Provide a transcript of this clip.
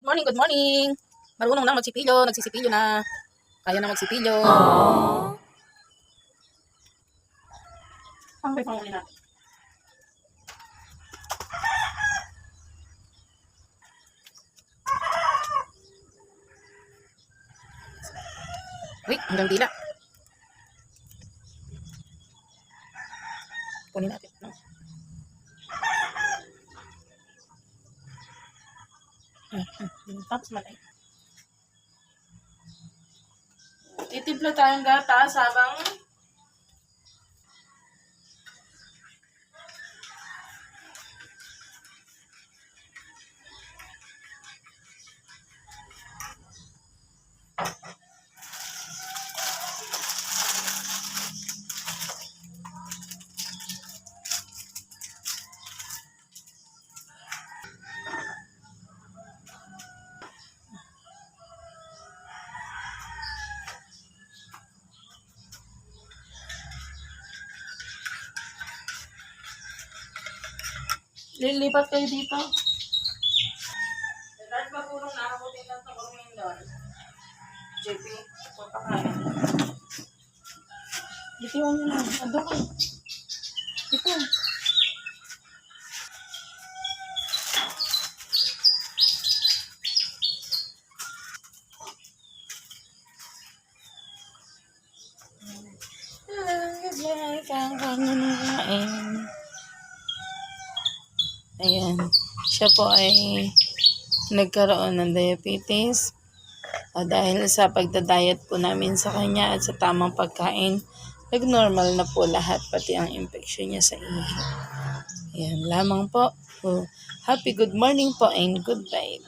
Morning, good morning. Marunong na magsipilyo, nagsisipilyo na. Kaya na magsipilyo. Ang may panguli natin. Uy, hanggang dila. Kunin natin. No? Tapos malay. Titimpla tayong gatas habang lilipat kayo dito. Dahil ba purong nakabutin lang ito kung ngayon doon? JP, pagpakain. Dito yung yun. Ando ko. Dito. Ayan. Siya po ay nagkaroon ng diabetes. Dahil sa pagdadiet po namin sa kanya at sa tamang pagkain, nag-normal na po lahat, pati ang infection niya sa ihi. Ayan lamang po. Happy good morning po and good vibes.